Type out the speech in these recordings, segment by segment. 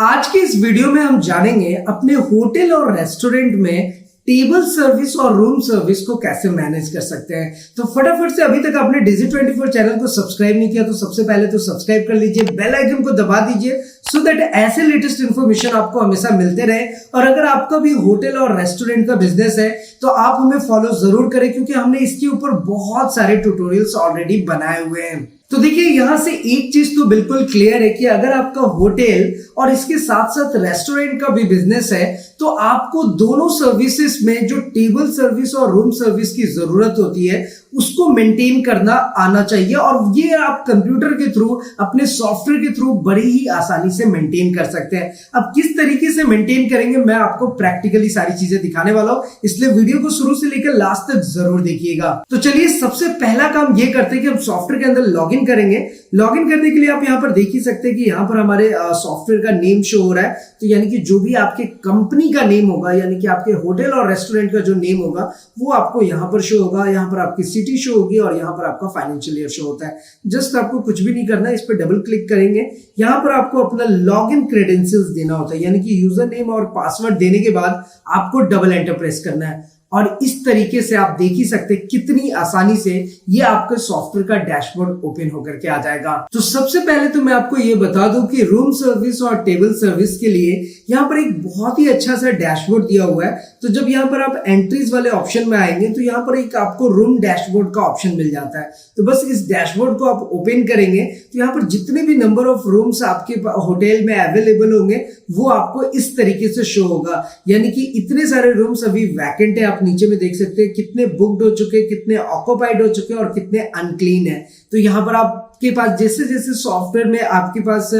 आज के इस वीडियो में हम जानेंगे अपने होटल और रेस्टोरेंट में टेबल सर्विस और रूम सर्विस को कैसे मैनेज कर सकते हैं। तो फटाफट से अभी तक आपने Digi24 चैनल को सब्सक्राइब नहीं किया तो सबसे पहले तो सब्सक्राइब कर लीजिए, बेल आइकन को दबा दीजिए सो दैट ऐसे लेटेस्ट इन्फॉर्मेशन आपको हमेशा मिलते रहे। और अगर आपका भी होटल और रेस्टोरेंट का बिजनेस है तो आप हमें फॉलो जरूर करें, क्योंकि हमने इसके ऊपर बहुत सारे ट्यूटोरियल्स ऑलरेडी बनाए हुए हैं। तो देखिए, यहां से एक चीज तो बिल्कुल क्लियर है कि अगर आपका होटल और इसके साथ साथ रेस्टोरेंट का भी बिजनेस है तो आपको दोनों सर्विसेज में जो टेबल सर्विस और रूम सर्विस की जरूरत होती है उसको मेंटेन करना आना चाहिए। और ये आप कंप्यूटर के थ्रू, अपने सॉफ्टवेयर के थ्रू बड़ी ही आसानी से मेंटेन कर सकते हैं। अब किस तरीके से मेंटेन करेंगे मैं आपको प्रैक्टिकली सारी चीजें दिखाने वाला हूं, इसलिए वीडियो को शुरू से लेकर लास्ट तक जरूर देखिएगा। तो चलिए, सबसे पहला काम ये करते हैं कि हम सॉफ्टवेयर के अंदर लॉगिन करेंगे। लॉगिन करने के लिए आप यहाँ पर देख ही सकते हैं कि यहाँ पर हमारे सॉफ्टवेयर का नेम शो हो रहा है। तो यानी कि जो भी आपके कंपनी का नेम होगा, यानी कि आपके होटल और रेस्टोरेंट का जो नेम होगा वो आपको यहाँ पर शो होगा। यहाँ पर आपकी सिटी शो होगी और यहाँ पर आपका फाइनेंशियल ईयर शो होता है। जस्ट आपको कुछ भी नहीं करना है, इस पर डबल क्लिक करेंगे। यहाँ पर आपको अपना लॉगिन क्रेडेंशियल्स देना होता है, यानी कि यूजर नेम और पासवर्ड देने के बाद आपको डबल एंटर प्रेस करना है। और इस तरीके से आप देख ही सकते हैं कितनी आसानी से ये आपके सॉफ्टवेयर का डैशबोर्ड ओपन होकर के आ जाएगा। तो सबसे पहले तो मैं आपको ये बता दूं कि रूम सर्विस और टेबल सर्विस के लिए यहाँ पर एक बहुत ही अच्छा सा डैशबोर्ड दिया हुआ है। तो जब यहाँ पर आप एंट्रीज वाले ऑप्शन में आएंगे तो यहाँ पर एक आपको रूम डैशबोर्ड का ऑप्शन मिल जाता है। तो बस इस डैशबोर्ड को आप ओपन करेंगे तो यहाँ पर जितने भी नंबर ऑफ रूम्स आपके होटल में अवेलेबल होंगे वो आपको इस तरीके से शो होगा। यानी कि इतने सारे रूम्स अभी वैकेंट है, नीचे में देख सकते हैं कितने बुक्ड हो चुके, कितने ऑक्युपाइड हो चुके और कितने अनक्लीन है। तो यहाँ पर आपके पास जैसे जैसे सॉफ्टवेयर में आपके पास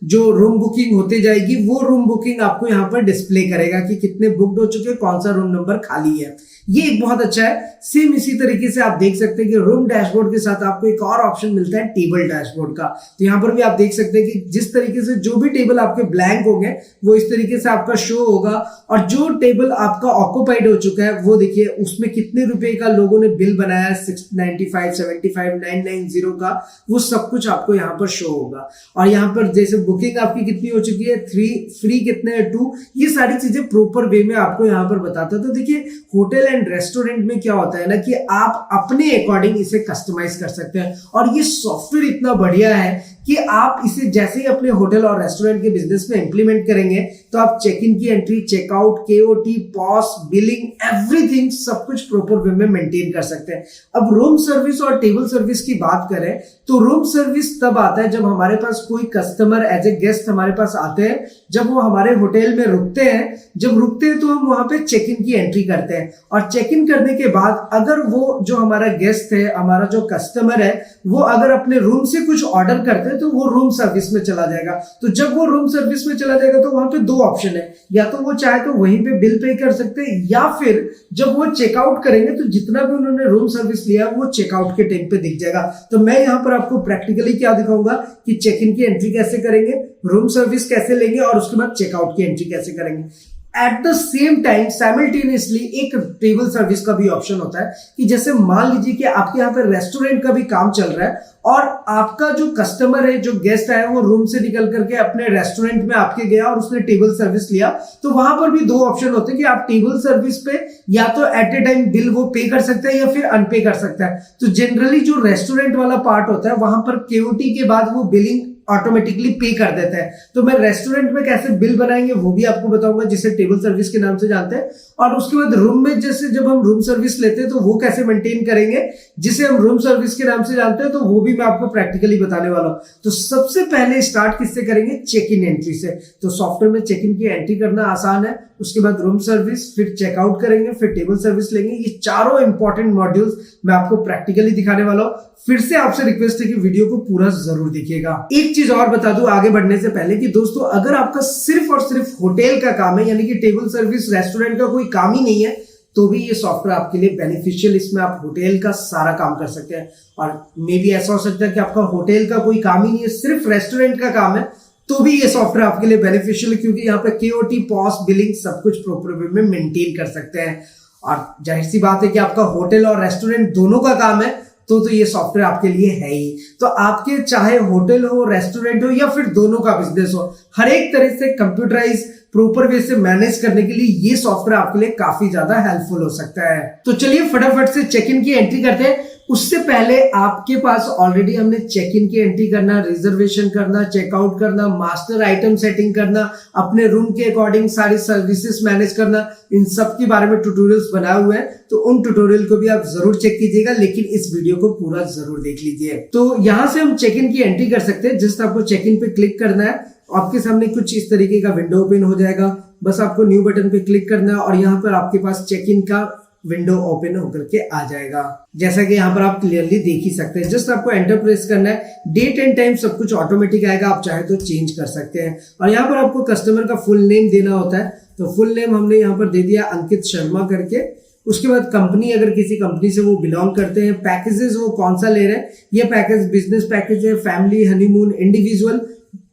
जो रूम बुकिंग होते जाएगी वो रूम बुकिंग आपको यहाँ पर डिस्प्ले करेगा कि कितने बुक्ड हो चुके, कौन सा रूम नंबर खाली है। ये एक बहुत अच्छा है। सेम इसी तरीके से आप देख सकते हैं कि रूम डैशबोर्ड के साथ आपको एक और ऑप्शन मिलता है टेबल डैशबोर्ड का। तो यहाँ पर भी आप देख सकते हैं कि जिस तरीके से जो भी टेबल आपके ब्लैंक होंगे वो इस तरीके से आपका शो होगा। और जो टेबल आपका ऑक्युपाइड हो चुका है वो देखिए उसमें कितने रुपए का लोगों ने बिल बनाया है, 695, 75, 990 का, वो सब कुछ आपको यहाँ पर शो होगा। और यहाँ पर जैसे बुकिंग आपकी कितनी हो चुकी है, 3, फ्री कितने हैं, 2, ये सारी चीजें प्रॉपर वे में आपको यहाँ पर बताता है। तो देखिए, होटल एंड रेस्टोरेंट में क्या होता है ना कि आप अपने अकॉर्डिंग इसे कस्टमाइज कर सकते हैं। और ये सॉफ्टवेयर इतना बढ़िया है कि आप इसे जैसे ही अपने होटल और रेस्टोरेंट के बिजनेस में इंप्लीमेंट करेंगे तो आप चेक इन की entry, checkout, KOT, POS, billing, everything सब कुछ प्रॉपर वे में मेंटेन कर सकते हैं। अब रूम सर्विस और टेबल सर्विस की बात करें तो रूम सर्विस तब आता है जब हमारे पास कोई कस्टमर एज ए गेस्ट हमारे पास आते हैं, जब वो हमारे होटल में रुकते हैं। जब रुकते हैं तो हम वहां पे चेक इन की एंट्री करते हैं और चेक इन करने के बाद अगर वो जो हमारा गेस्ट है, हमारा जो कस्टमर है, वो अगर अपने रूम से कुछ ऑर्डर करते हैं तो वो रूम सर्विस में चला जाएगा। तो जब वो रूम सर्विस में चला जाएगा तो वहां पे 2 ऑप्शन है, या तो वो चाहे तो वहीं पे बिल पे कर सकते हैं, या फिर जब वो चेकआउट करेंगे तो जितना भी उन्होंने रूम सर्विस लिया वो चेकआउट के टाइम पे दिख जाएगा। तो मैं यहाँ पर आपको प्रैक्टिकली क्या दिखाऊंगा कि चेक इन की एंट्री कैसे करेंगे, रूम सर्विस कैसे लेंगे और उसके बाद चेकआउट की एंट्री कैसे करेंगे। At the same time simultaneously एक टेबल सर्विस का भी ऑप्शन होता है कि जैसे मान लीजिए कि आपके यहाँ पे रेस्टोरेंट का भी काम चल रहा है और आपका जो कस्टमर है, जो गेस्ट आया, वो रूम से निकल करके अपने रेस्टोरेंट में आपके गया और उसने टेबल सर्विस लिया। तो वहां पर भी 2 ऑप्शन होते हैं कि आप टेबल सर्विस पे या तो एट ए टाइम बिल वो पे कर सकते हैं या फिर अनपे कर सकता है। तो जनरली जो रेस्टोरेंट वाला पार्ट होता है वहां पर केओटी के बाद वो बिलिंग ऑटोमेटिकली पे कर देता है। तो मैं रेस्टोरेंट में कैसे बिल बनाएंगे वो भी आपको बताऊंगा, जिसे टेबल सर्विस के नाम से जानते हैं। और उसके बाद रूम में जैसे जब हम रूम सर्विस लेते हैं तो वो कैसे मेंटेन करेंगे, जिसे हम रूम सर्विस के नाम से जानते हैं, तो वो भी मैं आपको प्रैक्टिकली बताने वाला हूं। तो सबसे पहले स्टार्ट किससे करेंगे, चेक इन एंट्री से। तो सॉफ्टवेयर में चेक इन की एंट्री करना आसान है, उसके बाद रूम सर्विस, फिर चेकआउट करेंगे, फिर टेबल सर्विस लेंगे। ये चारों इंपॉर्टेंट मॉड्यूल्स मैं आपको प्रैक्टिकली दिखाने वाला हूं। फिर से आपसे रिक्वेस्ट है कि वीडियो को पूरा जरूर देखिएगा। एक चीज और बता दूं आगे बढ़ने से पहले कि दोस्तों, अगर आपका सिर्फ और सिर्फ होटल का काम है, यानी कि टेबल सर्विस, रेस्टोरेंट का कोई काम ही नहीं है, तो भी ये सॉफ्टवेयर आपके लिए बेनिफिशियल। इसमें आप होटल का सारा काम कर सकते हैं। और मे भी ऐसा हो सकता है कि आपका होटल का कोई काम ही नहीं है, सिर्फ रेस्टोरेंट का काम है, तो भी ये सॉफ्टवेयर आपके लिए बेनिफिशियल है, क्योंकि यहाँ पे केओटी, पॉस, बिलिंग सब कुछ प्रॉपर वे में मेंटेन कर सकते हैं। और जाहिर सी बात है कि आपका होटल और रेस्टोरेंट दोनों का काम है, तो ये सॉफ्टवेयर आपके लिए है ही। तो आपके चाहे होटल हो, रेस्टोरेंट हो या फिर दोनों का बिजनेस हो, हर एक तरह से कंप्यूटराइज प्रॉपर वे से मैनेज करने के लिए ये सॉफ्टवेयर आपके लिए काफी ज्यादा हेल्पफुल हो सकता है। तो चलिए फटाफट से चेक इन की एंट्री करते हैं। उससे पहले आपके पास ऑलरेडी हमने चेक इन की एंट्री करना, रिजर्वेशन करना, चेकआउट करना, मास्टर आइटम सेटिंग करना, अपने रूम के अकॉर्डिंग सारी सर्विसेज मैनेज करना, इन सब के बारे में ट्यूटोरियल्स बनाए हुए हैं। तो उन ट्यूटोरियल को भी आप जरूर चेक कीजिएगा, लेकिन इस वीडियो को पूरा जरूर देख लीजिए। तो यहाँ से हम चेक इन की एंट्री कर सकते हैं। जस्ट आपको चेक इन पे क्लिक करना है, आपके सामने कुछ इस तरीके का विंडो ओपन हो जाएगा। बस आपको न्यू बटन पे क्लिक करना है और यहाँ पर आपके पास चेक इन का विंडो ओपन होकर के आ जाएगा, जैसा कि यहाँ पर आप क्लियरली देख ही सकते हैं। जस्ट आपको एंटर प्रेस करना है, डेट एंड टाइम सब कुछ ऑटोमेटिक आएगा, आप चाहे तो चेंज कर सकते हैं। और यहाँ पर आपको कस्टमर का फुल नेम देना होता है, तो फुल नेम हमने यहाँ पर दे दिया अंकित शर्मा करके। उसके बाद कंपनी, अगर किसी कंपनी से वो बिलोंग करते हैं, पैकेजेस वो कौन सा ले रहे हैं, ये पैकेज बिजनेस पैकेज है, फैमिली, हनीमून, इंडिविजुअल,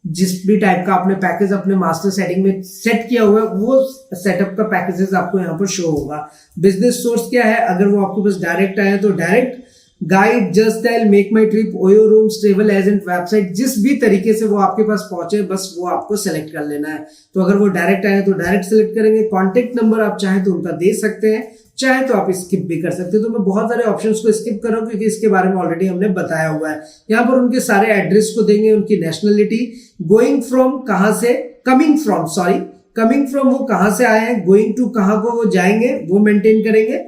जिस भी टाइप का आपने पैकेज अपने मास्टर सेटिंग में सेट किया हुआ है वो सेटअप का पैकेजेस आपको यहाँ पर शो होगा। बिजनेस सोर्स क्या है, अगर वो आपके पास डायरेक्ट आए तो direct, guide, Just Dial, Make My Trip, OYO rooms, travel agent, website, जिस भी तरीके से वो आपके पास पहुंचे बस वो आपको सेलेक्ट कर लेना है। तो अगर वो डायरेक्ट आए तो डायरेक्ट सेलेक्ट करेंगे। कॉन्टेक्ट नंबर आप चाहे तो उनका दे सकते हैं, चाहे तो आप स्किप भी कर सकते हो। तो मैं बहुत सारे ऑप्शंस को स्किप कर रहा हूं क्योंकि इसके बारे में ऑलरेडी हमने बताया हुआ है। यहाँ पर उनके सारे एड्रेस को देंगे, उनकी नेशनलिटी, गोइंग फ्रॉम कहां से, कमिंग फ्रॉम वो कहां से आए हैं, गोइंग टू कहां को वो जाएंगे वो मेंटेन करेंगे,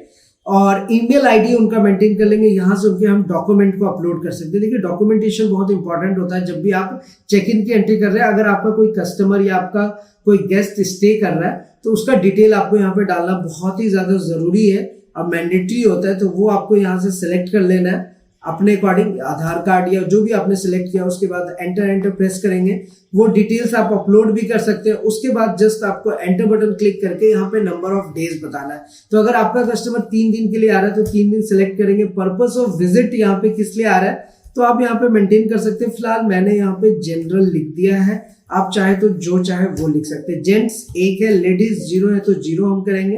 और ईमेल आईडी उनका मेंटेन कर लेंगे। यहाँ से उनके हम डॉक्यूमेंट को अपलोड कर सकते हैं। देखिए डॉक्यूमेंटेशन बहुत इंपॉर्टेंट होता है जब भी आप चेक इन की एंट्री कर रहे हैं। अगर आपका कोई कस्टमर या आपका कोई गेस्ट स्टे कर रहा है तो उसका डिटेल आपको यहाँ पे डालना बहुत ही ज्यादा जरूरी है और मैंडेटरी होता है। तो वो आपको यहाँ से सिलेक्ट कर लेना है अपने अकॉर्डिंग, आधार कार्ड या जो भी आपने सिलेक्ट किया। उसके बाद एंटर प्रेस करेंगे, वो डिटेल्स आप अपलोड भी कर सकते हैं। उसके बाद जस्ट आपको एंटर बटन क्लिक करके यहाँ पे नंबर ऑफ डेज बताना है। तो अगर आपका कस्टमर 3 दिन के लिए आ रहा है तो 3 दिन सिलेक्ट करेंगे। पर्पस ऑफ विजिट यहाँ पे किस लिए आ रहा है तो आप यहाँ पे मेंटेन कर सकते हैं। फिलहाल मैंने यहाँ पे जनरल लिख दिया है, आप चाहे तो जो चाहे वो लिख सकते हैं। जेंट्स 1 है, लेडीज 0 है तो 0 हम करेंगे,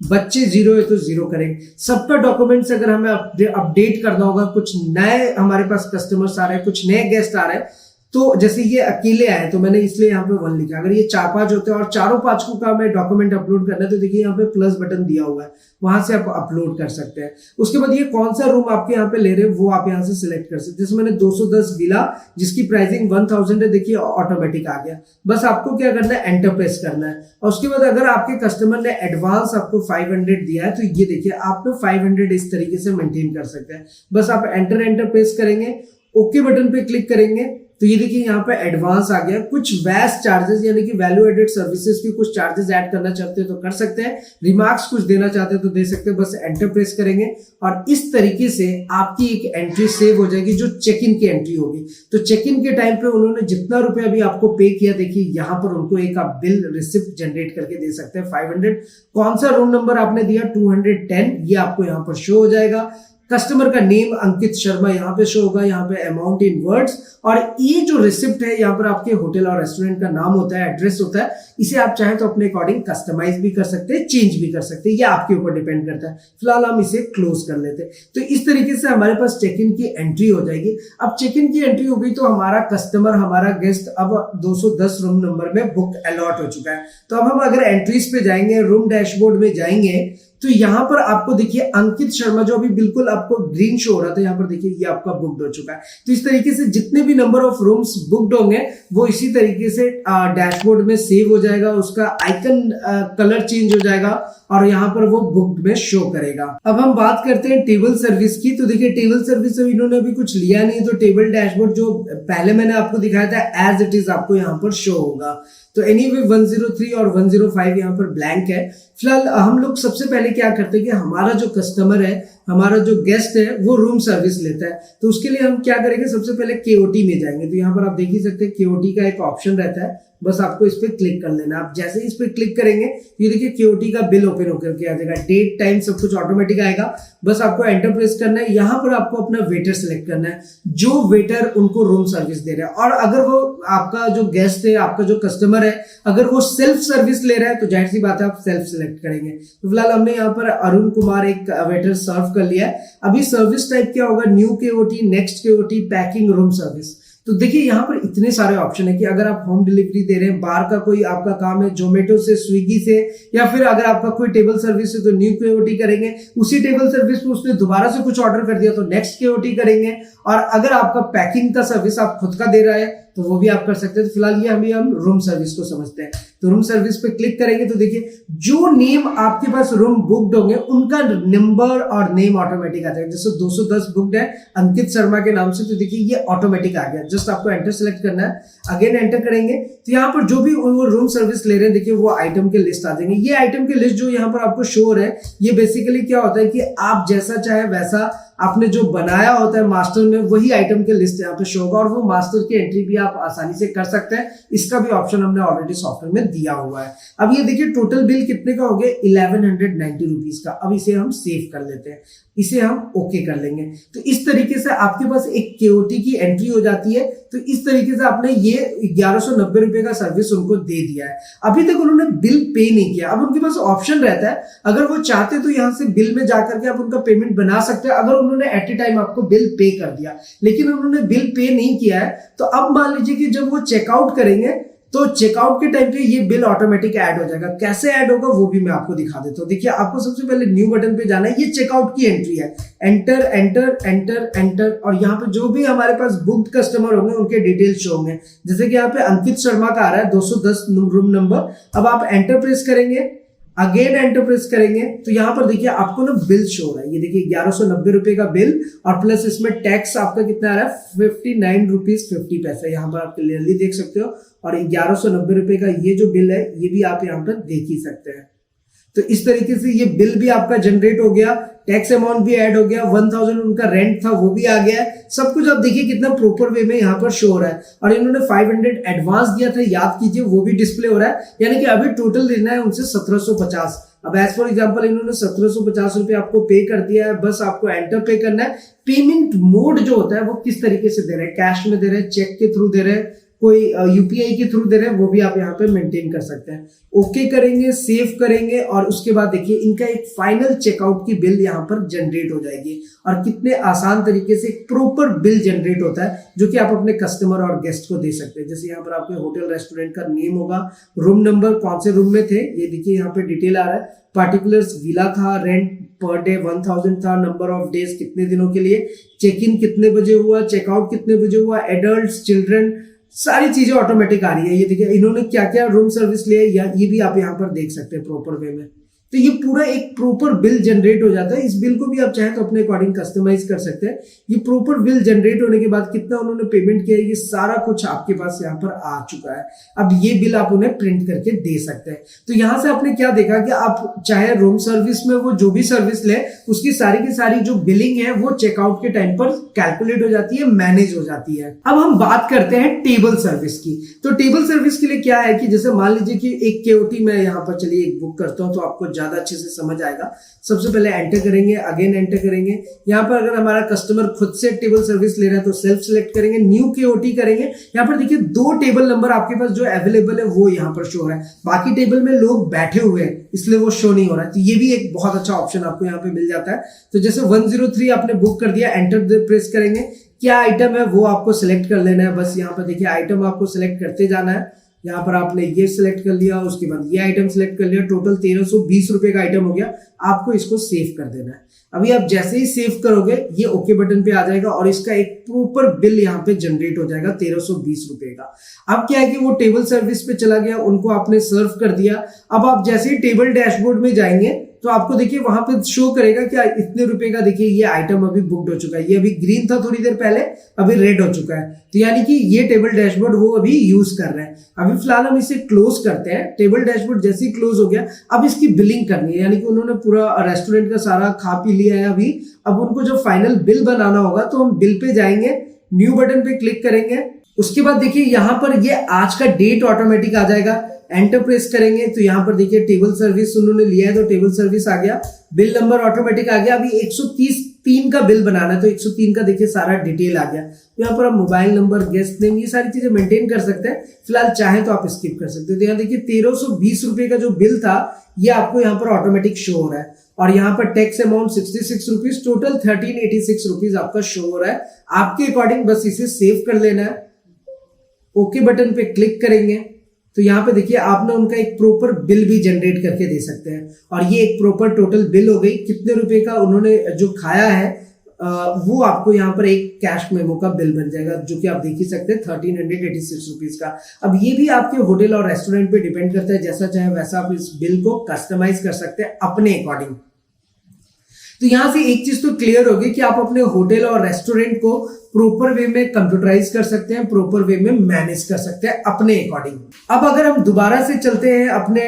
बच्चे 0 है तो 0 करेंगे। सबका डॉक्यूमेंट्स अगर हमें अपडेट करना होगा, कुछ नए हमारे पास कस्टमर्स आ रहे हैं, कुछ नए गेस्ट आ रहे हैं, तो जैसे ये अकेले आए तो मैंने इसलिए यहाँ पे 1 लिखा। अगर ये 4-5 होते हैं और चारों 5 को का हमें डॉक्यूमेंट अपलोड करना है तो देखिए यहाँ पे प्लस बटन दिया हुआ है, वहां से आप अपलोड कर सकते हैं। उसके बाद ये कौन सा रूम आपके यहाँ पे ले रहे हैं वो आप यहाँ से सिलेक्ट कर सकते हैं। जैसे मैंने 210 विला जिसकी प्राइसिंग 1000 है, देखिए ऑटोमेटिक आ गया। बस आपको क्या करना है, एंटर प्रेस करना है। और उसके बाद अगर आपके कस्टमर ने एडवांस आपको 500 दिया है तो ये देखिए आप लोग 500 इस तरीके से मेंटेन कर सकते हैं। बस आप एंटर प्रेस करेंगे, ओके बटन पे क्लिक करेंगे तो ये देखिए यहाँ पे एडवांस आ गया। कुछ वैस चार्जेस यानी कि वैल्यू एडेड सर्विसेज के कुछ चार्जेस ऐड करना चाहते हैं तो कर सकते हैं, रिमार्क्स कुछ देना चाहते हैं तो दे सकते हैं। बस एंटर प्रेस करेंगे और इस तरीके से आपकी एक एंट्री सेव हो जाएगी जो चेक इन की एंट्री होगी। तो चेक इन के टाइम पे उन्होंने जितना रुपया भी आपको पे किया, देखिए यहाँ पर उनको एक आप बिल रिसिप्ट जनरेट करके दे सकते हैं। 500 कौन सा रूम नंबर आपने दिया 210, ये आपको यहाँ पर शो हो जाएगा। कस्टमर का नेम अंकित शर्मा यहाँ पे शो होगा, यहाँ पे अमाउंट इन वर्ड्स, और ये जो रिसिप्ट है यहाँ पर आपके होटल और रेस्टोरेंट का नाम होता है, एड्रेस होता है। इसे आप चाहे तो अपने अकॉर्डिंग कस्टमाइज भी कर सकते हैं, चेंज भी कर सकते हैं, ये आपके ऊपर डिपेंड करता है। फिलहाल हम इसे क्लोज कर लेते हैं। तो इस तरीके से हमारे पास चेक इन की एंट्री हो जाएगी। अब चेक इन की एंट्री हो गई तो हमारा कस्टमर, हमारा गेस्ट अब 210 रूम नंबर में बुक अलॉट हो चुका है। तो अब हम अगर एंट्रीज पे जाएंगे, रूम डैशबोर्ड में जाएंगे तो यहाँ पर आपको देखिए अंकित शर्मा जो अभी बिल्कुल आपको ग्रीन शो हो रहा था, यहाँ पर देखिए ये आपका बुकड हो चुका है। तो इस तरीके से जितने भी नंबर ऑफ रूम्स बुकड होंगे वो इसी तरीके से डैशबोर्ड में सेव हो जाएगा, उसका आइकन कलर चेंज हो जाएगा और यहाँ पर वो बुकड में शो करेगा। अब हम बात करते हैं टेबल सर्विस की। तो देखिए टेबल सर्विस से इन्होंने अभी कुछ लिया नहीं, तो टेबल डैशबोर्ड जो पहले मैंने आपको दिखाया था एज इट इज आपको यहाँ पर शो होगा। तो एनीवे 103 और 105 यहाँ पर ब्लैंक है। फिलहाल हम लोग सबसे पहले क्या करते हैं कि हमारा जो कस्टमर है, हमारा जो गेस्ट है वो रूम सर्विस लेता है। तो उसके लिए हम क्या करेंगे, सबसे पहले केओटी में जाएंगे। तो यहाँ पर आप देख ही सकते हैं केओटी का एक ऑप्शन रहता है, बस आपको इस पे क्लिक कर लेना। आप जैसे ही इस पे क्लिक करेंगे ये देखिए केओटी का बिल ओपन होकर के आ जाएगा, डेट टाइम सब कुछ ऑटोमेटिक आएगा। बस आपको एंटर प्रेस करना है। यहाँ पर आपको अपना वेटर सेलेक्ट करना है, जो वेटर उनको रूम सर्विस दे रहा है। और अगर वो आपका जो गेस्ट है, आपका जो कस्टमर है, अगर वो सेल्फ सर्विस ले रहा है तो जाहिर सी बात है आप सेल्फ सेलेक्ट करेंगे। तो फिलहाल हमने यहाँ पर अरुण कुमार एक वेटर सर्व कर लिया है। अभी सर्विस टाइप क्या होगा, new KOT, next KOT, packing, room service. तो देखिए यहाँ पर इतने सारे ऑप्शन है कि अगर आप होम डिलीवरी दे रहे हैं, बाहर का कोई आपका काम है, जोमेटो से, स्विगी से, या फिर अगर आपका कोई टेबल सर्विस है तो न्यू केओटी करेंगे। उसी टेबल सर्विस पे उसने दोबारा से कुछ ऑर्डर कर दिया तो नेक्स्ट केओटी करेंगे। और अगर आपका पैकिंग का सर्विस आप खुद का दे रहा है तो वो भी आप कर सकते हैं। तो फिलहाल ये हम रूम सर्विस को समझते हैं। तो रूम सर्विस पे क्लिक करेंगे तो देखिए जो नेम आपके पास रूम बुक्ड होंगे उनका नंबर और नेम ऑटोमेटिक आ जाएगा। जैसे 210 बुक्ड है अंकित शर्मा के नाम से, तो देखिए ये ऑटोमेटिक आ गया। जस्ट आपको एंटर सेलेक्ट करना है, अगेन एंटर करेंगे तो यहाँ पर जो भी वो रूम सर्विस ले रहे हैं देखिए वो आइटम के लिस्ट आ जाएंगे। ये आइटम के लिस्ट जो यहाँ पर आपको शो हो रहा है, ये बेसिकली क्या होता है कि आप जैसा चाहे वैसा आपने जो बनाया होता है मास्टर में वही आइटम के लिस्ट यहाँ पे शो होगा, और वो मास्टर की एंट्री भी आप आसानी से कर सकते हैं। इसका भी ऑप्शन हमने ऑलरेडी सॉफ्टवेयर में दिया हुआ है। अब ये देखिए टोटल बिल कितने का हो गया, 1190 रुपीज का। अब इसे हम सेव कर लेते हैं, इसे हम ओके कर लेंगे। तो इस तरीके से आपके पास एक केओटी की एंट्री हो जाती है। तो इस तरीके से आपने ये 1190 रुपए का सर्विस उनको दे दिया है। अभी तक उन्होंने बिल पे नहीं किया। अब उनके पास ऑप्शन रहता है, अगर वो चाहते तो यहाँ से बिल में जाकर के आप उनका पेमेंट बना सकते हैं, अगर उन्होंने एट ए टाइम आपको बिल पे कर दिया। लेकिन उन्होंने बिल पे नहीं किया है, तो अब मान लीजिए कि जब वो चेकआउट करेंगे तो चेकआउट के टाइम पे ये बिल ऑटोमेटिक ऐड हो जाएगा। कैसे ऐड होगा वो भी मैं आपको दिखा देता हूँ। देखिए आपको सबसे पहले न्यू बटन पे जाना है, ये चेकआउट की एंट्री है। एंटर एंटर एंटर एंटर, और यहाँ पे जो भी हमारे पास बुक्ड कस्टमर होंगे उनके डिटेल्स शो होंगे। जैसे कि यहाँ पे अंकित शर्मा का आ रहा है 210 रूम नंबर। अब आप एंटर प्रेस करेंगे, अगेन एंटर प्रेस करेंगे तो यहाँ पर देखिए आपको ना बिल शो हो रहा है। ये देखिए 1190 रुपए का बिल, और प्लस इसमें टैक्स आपका कितना आ रहा है, 59 रुपीज 50 पैसे। यहाँ पर आप क्लियरली देख सकते हो। और 1190 रुपए का ये जो बिल है ये भी आप यहाँ पर देख ही सकते हैं। तो इस तरीके से ये बिल भी आपका जनरेट हो गया, टैक्स अमाउंट भी ऐड हो गया, 1000 उनका रेंट था वो भी आ गया है। सब कुछ आप देखिए कितना प्रॉपर वे में यहाँ पर शो हो रहा है। और इन्होंने 500 एडवांस दिया था, याद कीजिए, वो भी डिस्प्ले हो रहा है। यानी कि अभी टोटल देना है उनसे 1750। अब एज फॉर एग्जांपल इन्होंने 1750 रुपए आपको पे कर दिया है। बस आपको एंटर पे करना है। पेमेंट मोड जो होता है वो किस तरीके से दे रहे हैं, कैश में दे रहे हैं, चेक के थ्रू दे रहे हैं, कोई यूपीआई के थ्रू दे रहे हैं, वो भी आप यहाँ पे मेंटेन कर सकते हैं। ओके करेंगे, सेव करेंगे, और उसके बाद देखिए इनका एक फाइनल चेकआउट की बिल यहाँ पर जनरेट हो जाएगी। और कितने आसान तरीके से एक प्रॉपर बिल जनरेट होता है जो कि आप अपने कस्टमर और गेस्ट को दे सकते हैं। जैसे यहाँ पर आपके होटल रेस्टोरेंट का नेम होगा, रूम नंबर, कौन से रूम में थे, ये देखिए यहाँ पे डिटेल आ रहा है, पार्टिकुलर्स विला था, रेंट पर डे 1000 था, नंबर ऑफ डेज कितने दिनों के लिए, चेक इन कितने बजे हुआ, चेकआउट कितने बजे हुआ, एडल्ट्स, चिल्ड्रन, सारी चीजें ऑटोमेटिक आ रही है। ये देखिए इन्होंने क्या क्या रूम सर्विस लिया है, ये भी आप यहाँ पर देख सकते हैं प्रॉपर वे में। तो ये पूरा एक प्रॉपर बिल जनरेट हो जाता है। इस बिल को भी आप चाहें तो अपने अकॉर्डिंग कस्टमाइज कर सकते हैं। ये प्रॉपर बिल जनरेट होने के बाद कितना उन्होंने पेमेंट किया है, ये सारा कुछ आपके पास यहाँ पर आ चुका है। अब ये बिल आप उन्हें प्रिंट करके दे सकते हैं। तो यहाँ से आपने क्या देखा कि आप चाहे रूम सर्विस में वो जो भी सर्विस ले, उसकी सारी की सारी जो बिलिंग है वो चेकआउट के टाइम पर कैलकुलेट हो जाती है, मैनेज हो जाती है। अब हम बात करते हैं टेबल सर्विस की। तो टेबल सर्विस के लिए क्या है कि जैसे मान लीजिए कि एक केओटी मैं यहाँ पर चलिए एक बुक करता हूँ तो आपको ज्यादा अच्छे से समझ आएगा। सबसे पहले एंटर करेंगे, अगेन एंटर करेंगे। यहाँ पर अगर हमारा कस्टमर खुद से टेबल सर्विस ले रहा है तो सेल्फ सेलेक्ट करेंगे, न्यू केओटी करेंगे। यहाँ पर देखिए 2 टेबल नंबर आपके पास जो अवेलेबल है वो यहाँ पर शो है। बाकी टेबल में लोग बैठे हुए हैं इसलिए वो शो नहीं हो रहा है। तो ये भी एक बहुत अच्छा ऑप्शन आपको यहाँ पे मिल जाता है। तो जैसे 103 आपने बुक कर दिया, एंटर प्रेस करेंगे, क्या आइटम है वो आपको सिलेक्ट कर लेना है। बस यहाँ पर देखिए आइटम आपको सिलेक्ट करते जाना है। यहाँ पर आपने ये सिलेक्ट कर लिया, उसके बाद ये आइटम सिलेक्ट कर लिया, टोटल 1320 रुपए का आइटम हो गया। आपको इसको सेव कर देना है। अभी आप जैसे ही सेव करोगे ये ओके बटन पे आ जाएगा और इसका एक प्रॉपर बिल यहाँ पे जनरेट हो जाएगा 1320 रुपए का। अब क्या है कि वो टेबल सर्विस पे चला गया, उनको आपने सर्व कर दिया। अब आप जैसे ही टेबल डैशबोर्ड में जाएंगे तो आपको देखिए वहां पे शो करेगा कि इतने रुपए का देखिए ये आइटम अभी बुक्ड हो चुका है। ये अभी ग्रीन था थोड़ी देर पहले, अभी रेड हो चुका है। तो यानी कि ये टेबल डैशबोर्ड वो अभी यूज कर रहे हैं। अभी फिलहाल हम इसे क्लोज करते हैं। टेबल डैशबोर्ड जैसे ही क्लोज हो गया, अब इसकी बिलिंग करनी है। यानी कि उन्होंने पूरा रेस्टोरेंट का सारा खा पी लिया है अभी। अब उनको जब फाइनल बिल बनाना होगा तो हम बिल पे जाएंगे, न्यू बटन पे क्लिक करेंगे, उसके बाद देखिए यहाँ पर ये आज का डेट ऑटोमेटिक आ जाएगा। एंटर प्रेस करेंगे तो यहाँ पर देखिए टेबल सर्विस उन्होंने लिया है तो टेबल सर्विस आ गया, बिल नंबर ऑटोमेटिक आ गया। अभी 130 का बिल बनाना है तो 103 का देखिए सारा डिटेल आ गया। तो यहाँ पर आप मोबाइल नंबर, गेस्ट नेम, ये सारी चीजें मेंटेन कर सकते हैं। फिलहाल चाहे तो आप स्किप कर सकते हैं। तो यहाँ देखिए 1320 रुपए का जो बिल था ये आपको यहाँ पर ऑटोमेटिक शो हो रहा है और यहाँ पर tax amount 66 rupees, total 1386 rupees आपका शो हो रहा है। आपके अकॉर्डिंग बस इसे सेव कर लेना है। ओके बटन पे क्लिक करेंगे तो यहाँ पे देखिए आपने उनका एक प्रॉपर बिल भी जनरेट करके दे सकते हैं और ये एक प्रॉपर टोटल बिल हो गई। कितने रुपए का उन्होंने जो खाया है वो आपको यहाँ पर एक कैश मेमो का बिल बन जाएगा, जो कि आप देख ही सकते हैं 1386 रुपीज का। अब ये भी आपके होटल और रेस्टोरेंट पे डिपेंड करता है, जैसा चाहे वैसा आप इस बिल को कस्टमाइज कर सकते हैं अपने अकॉर्डिंग। तो यहां से एक चीज तो क्लियर होगी कि आप अपने होटल और रेस्टोरेंट को प्रॉपर वे में कंप्यूटराइज कर सकते हैं, प्रॉपर वे में मैनेज कर सकते हैं अपने अकॉर्डिंग। अब अगर हम दोबारा से चलते हैं अपने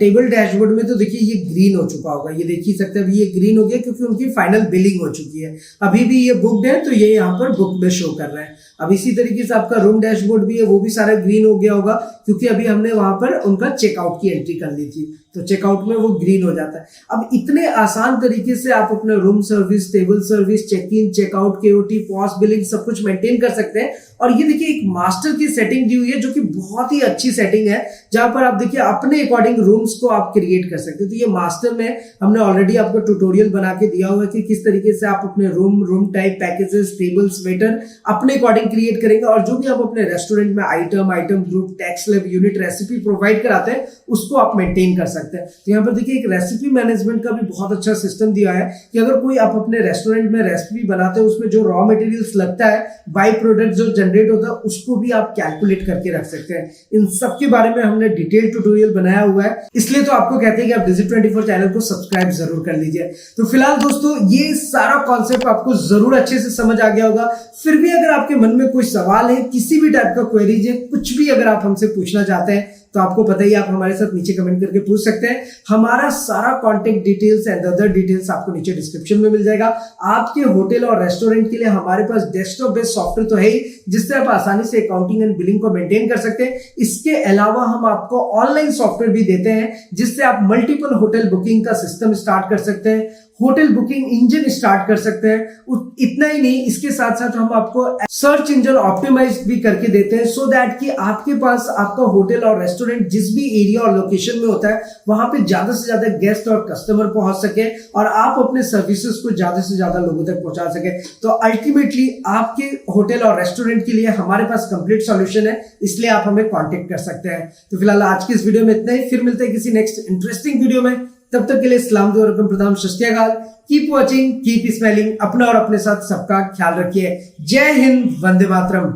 टेबल डैशबोर्ड में तो देखिए ये ग्रीन हो चुका होगा, ये देख ही सकते हैं। अभी ये ग्रीन हो गया क्योंकि उनकी फाइनल बिलिंग हो चुकी है। अभी भी ये बुकड है तो ये यहाँ पर बुक में शो कर रहा है। अब इसी तरीके से आपका रूम डैशबोर्ड भी है, वो भी सारा ग्रीन हो गया होगा क्योंकि अभी हमने वहां पर उनका चेकआउट की एंट्री कर ली थी, तो चेकआउट में वो ग्रीन हो जाता है। अब इतने आसान तरीके से आप अपना room service, table service, check in, checkout, KOT, POS billing सब कुछ मेंटेन कर सकते हैं। और ये देखिए एक मास्टर की सेटिंग दी हुई है जो कि बहुत ही अच्छी सेटिंग है, जहां पर आप देखिए अपने अकॉर्डिंग रूम्स को आप क्रिएट कर सकते हैं। तो ये मास्टर में हमने ऑलरेडी आपको ट्यूटोरियल बना के दिया हुआ है कि किस तरीके से आप अपने room type, packages, tables, waiter अपने अकॉर्डिंग क्रिएट करेंगे और जो भी आप अपने रेस्टोरेंट में item group, tax slab, unit, recipe provide कराते हैं उसको आप मेंटेन कर सकते हैं। तो यहाँ पर देखिए एक रेसिपी मैनेजमेंट का भी बहुत अच्छा सिस्टम दिया है कि अगर कोई आप अपने रेस्टोरेंट में रेसिपी बनाते हैं उसमें जो रॉ मटेरियल्स लगता है, बाई प्रोडक्ट जो जनरेट होता है, उसको भी आप कैलकुलेट करके रख सकते हैं। इन सब के बारे में हमने डिटेल ट्यूटोरियल बनाया हुआ है, इसलिए तो आपको कहते हैं कि आप Digit24 चैनल को सब्सक्राइब जरूर कर लीजिए। तो फिलहाल दोस्तों ये सारा कॉन्सेप्ट आपको जरूर अच्छे से समझ आ गया होगा। फिर भी अगर आपके मन में कोई सवाल है, किसी भी टाइप का क्वेरीज है, कुछ भी अगर आप हमसे पूछना चाहते हैं तो आपको पता ही, आप हमारे साथ नीचे कमेंट करके पूछ सकते हैं। हमारा सारा contact details and other details आपको नीचे डिस्क्रिप्शन में मिल जाएगा। आपके होटल और रेस्टोरेंट के लिए हमारे पास डेस्कटॉप बेस्ड सॉफ्टवेयर तो है ही, जिससे आप आसानी से अकाउंटिंग एंड बिलिंग को मेंटेन कर सकते हैं। इसके अलावा हम आपको ऑनलाइन सॉफ्टवेयर भी देते हैं जिससे आप मल्टीपल होटल बुकिंग का सिस्टम स्टार्ट कर सकते हैं, होटल बुकिंग इंजन स्टार्ट कर सकते हैं। इतना ही नहीं, इसके साथ साथ हम आपको सर्च इंजन ऑप्टिमाइज भी करके देते हैं, सो दैट कि आपके पास आपका होटल और रेस्टोरेंट जिस भी एरिया और लोकेशन में होता है वहां पे ज्यादा से ज्यादा गेस्ट और कस्टमर पहुंच सके और आप अपने सर्विसेज को ज्यादा से ज्यादा लोगों तक पहुंचा सके। तो अल्टीमेटली आपके होटल और रेस्टोरेंट के लिए हमारे पास कंप्लीट सॉल्यूशन है, इसलिए आप हमें कॉन्टेक्ट कर सकते हैं। तो फिलहाल आज की इस वीडियो में इतना ही, फिर मिलते हैं किसी नेक्स्ट इंटरेस्टिंग वीडियो में। तब तक के लिए सलाम दुआ रकम प्रदान, सत श्री अकाल, कीप वॉचिंग, कीप स्माइलिंग, अपना और अपने साथ सबका ख्याल रखिए। जय हिंद, वंदे मातरम।